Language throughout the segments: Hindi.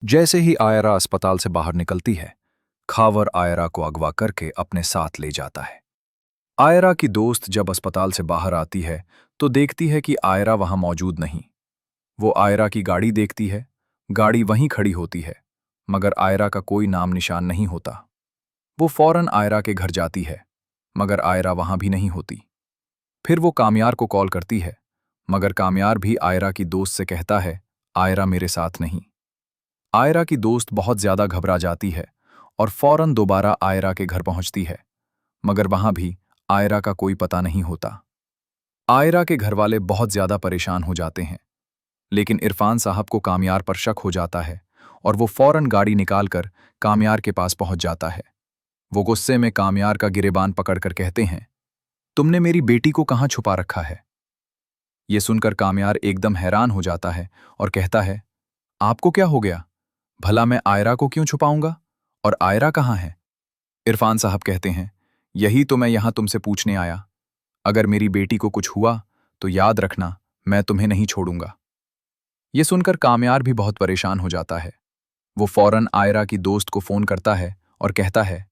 जैसे ही आयरा अस्पताल से बाहर निकलती है, खावर आयरा को अगवा करके अपने साथ ले जाता है। आयरा की दोस्त जब अस्पताल से बाहर आती है तो देखती है कि आयरा वहां मौजूद नहीं। वो आयरा की गाड़ी देखती है। गाड़ी वहीं खड़ी होती है, मगर आयरा का कोई नाम निशान नहीं होता। वो फौरन आयरा के घर जाती है, मगर आयरा वहां भी नहीं होती। फिर वो कामयार को कॉल करती है, मगर कामयार भी आयरा की दोस्त से कहता है, आयरा मेरे साथ नहीं। आयरा की दोस्त बहुत ज्यादा घबरा जाती है और फौरन दोबारा आयरा के घर पहुंचती है, मगर वहां भी आयरा का कोई पता नहीं होता। आयरा के घरवाले बहुत ज्यादा परेशान हो जाते हैं, लेकिन इरफान साहब को कामयार पर शक हो जाता है और वो फौरन गाड़ी निकालकर कामयार के पास पहुंच जाता है। वो गुस्से में कामयार का गिरेबान पकड़कर कहते हैं, तुमने मेरी बेटी को कहाँ छुपा रखा है? ये सुनकर कामयार एकदम हैरान हो जाता है और कहता है, आपको क्या हो गया? भला मैं आयरा को क्यों छुपाऊंगा? और आयरा कहाँ है? इरफान साहब कहते हैं, यही तो मैं यहां तुमसे पूछने आया। अगर मेरी बेटी को कुछ हुआ तो याद रखना, मैं तुम्हें नहीं छोड़ूंगा। ये सुनकर कामयार भी बहुत परेशान हो जाता है। वो फौरन आयरा की दोस्त को फोन करता है और कहता है,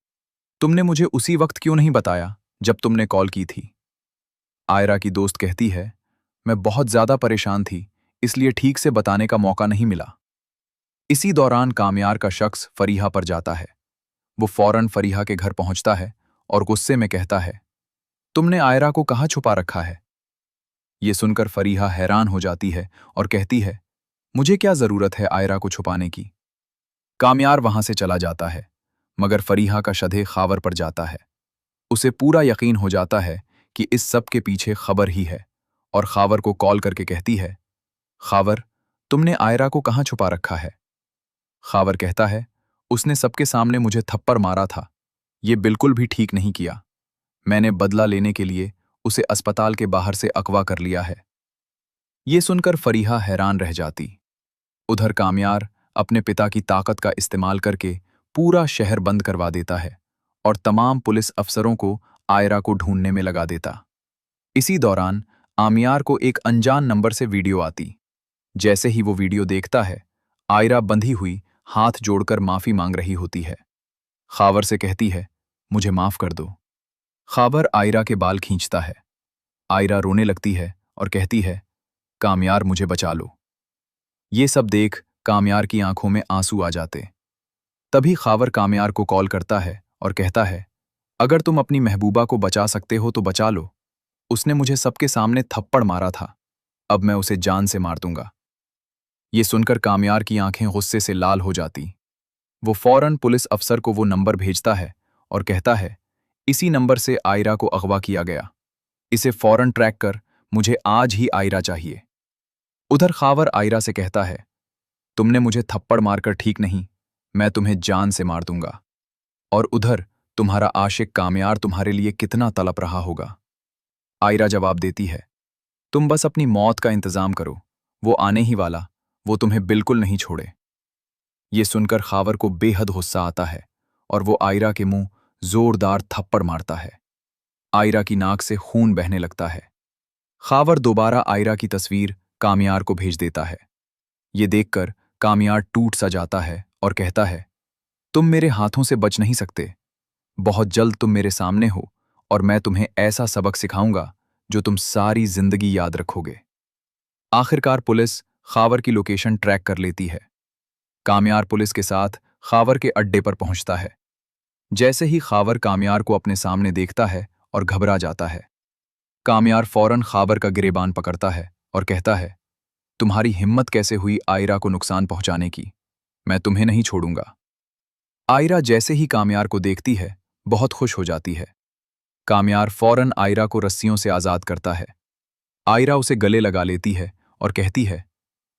तुमने मुझे उसी वक्त क्यों नहीं बताया जब तुमने कॉल की थी? आयरा की दोस्त कहती है, मैं बहुत ज्यादा परेशान थी, इसलिए ठीक से बताने का मौका नहीं मिला। इसी दौरान कामयार का शख्स फरीहा पर जाता है। वो फौरन फरीहा के घर पहुंचता है और गुस्से में कहता है, तुमने आयरा को कहाँ छुपा रखा है? ये सुनकर फरीहा हैरान हो जाती है और कहती है, मुझे क्या जरूरत है आयरा को छुपाने की? कामयार वहां से चला जाता है, मगर फरीहा का शधे खावर पर जाता है। उसे पूरा यकीन हो जाता है कि इस सब के पीछे खबर ही है, और खावर को कॉल करके कहती है, खावर, तुमने आयरा को कहाँ छुपा रखा है? खावर कहता है, उसने सबके सामने मुझे थप्पड़ मारा था। ये बिल्कुल भी ठीक नहीं किया। मैंने बदला लेने के लिए उसे अस्पताल के बाहर से अगवा कर लिया है। ये सुनकर फरीहा हैरान रह जाती। उधर कामयार अपने पिता की ताकत का इस्तेमाल करके पूरा शहर बंद करवा देता है और तमाम पुलिस अफसरों को आयरा को ढूंढने में लगा देता। इसी दौरान आमियार को एक अनजान नंबर से वीडियो आती। जैसे ही वो वीडियो देखता है, आयरा बंधी हुई हाथ जोड़कर माफी मांग रही होती है। खावर से कहती है, मुझे माफ कर दो। खावर आयरा के बाल खींचता है। आयरा रोने लगती है और कहती है, कामयार मुझे बचा लो। ये सब देख कामयार की आंखों में आंसू आ जाते। तभी खावर कामयार को कॉल करता है और कहता है, अगर तुम अपनी महबूबा को बचा सकते हो तो बचा लो। उसने मुझे सबके सामने थप्पड़ मारा था। अब मैं उसे जान से मार दूंगा। ये सुनकर कामयार की आंखें गुस्से से लाल हो जाती। वो फौरन पुलिस अफसर को वो नंबर भेजता है और कहता है, इसी नंबर से आयरा को अगवा किया गया। इसे फौरन ट्रैक कर, मुझे आज ही आयरा चाहिए। उधर खावर आयरा से कहता है, तुमने मुझे थप्पड़ मारकर ठीक नहीं, मैं तुम्हें जान से मार दूंगा। और उधर तुम्हारा आशिक कामयार तुम्हारे लिए कितना तड़प रहा होगा। आयरा जवाब देती है, तुम बस अपनी मौत का इंतजाम करो, वो आने ही वाला, वो तुम्हें बिल्कुल नहीं छोड़े। ये सुनकर खावर को बेहद गुस्सा आता है और वो आयरा के मुंह जोरदार थप्पड़ मारता है। आयरा की नाक से खून बहने लगता है। खावर दोबारा आयरा की तस्वीर कामयार को भेज देता है। ये देखकर कामयार टूट सा जाता है और कहता है, तुम मेरे हाथों से बच नहीं सकते। बहुत जल्द तुम मेरे सामने हो और मैं तुम्हें ऐसा सबक सिखाऊंगा जो तुम सारी जिंदगी याद रखोगे। आखिरकार पुलिस खावर की लोकेशन ट्रैक कर लेती है। कामयार पुलिस के साथ खावर के अड्डे पर पहुंचता है। जैसे ही खावर कामयार को अपने सामने देखता है और घबरा जाता है। कामयार फौरन खावर का गिरेबान पकड़ता है और कहता है, तुम्हारी हिम्मत कैसे हुई आयरा को नुकसान पहुंचाने की? मैं तुम्हें नहीं छोड़ूंगा। आयरा जैसे ही कामयार को देखती है, बहुत खुश हो जाती है। कामयार फौरन आयरा को रस्सियों से आजाद करता है। आयरा उसे गले लगा लेती है और कहती है,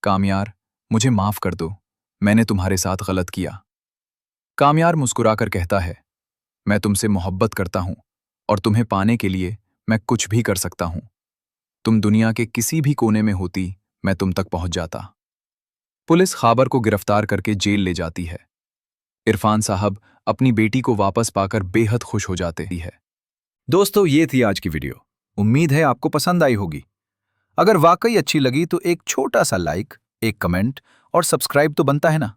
कामयार, मुझे माफ कर दो, मैंने तुम्हारे साथ गलत किया। कामयार मुस्कुराकर कहता है, मैं तुमसे मोहब्बत करता हूं और तुम्हें पाने के लिए मैं कुछ भी कर सकता हूं। तुम दुनिया के किसी भी कोने में होती, मैं तुम तक पहुंच जाता। पुलिस खाबर को गिरफ्तार करके जेल ले जाती है। इरफान साहब अपनी बेटी को वापस पाकर बेहद खुश हो जाते ही है। दोस्तों, ये थी आज की वीडियो। उम्मीद है आपको पसंद आई होगी। अगर वाकई अच्छी लगी तो एक छोटा सा लाइक, एक कमेंट और सब्सक्राइब तो बनता है ना।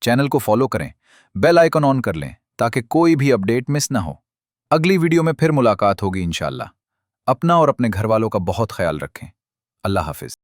चैनल को फॉलो करें, बेल आइकन ऑन कर लें ताकि कोई भी अपडेट मिस ना हो। अगली वीडियो में फिर मुलाकात होगी इंशाल्लाह। अपना और अपने घर वालों का बहुत ख्याल रखें। अल्लाह हाफिज।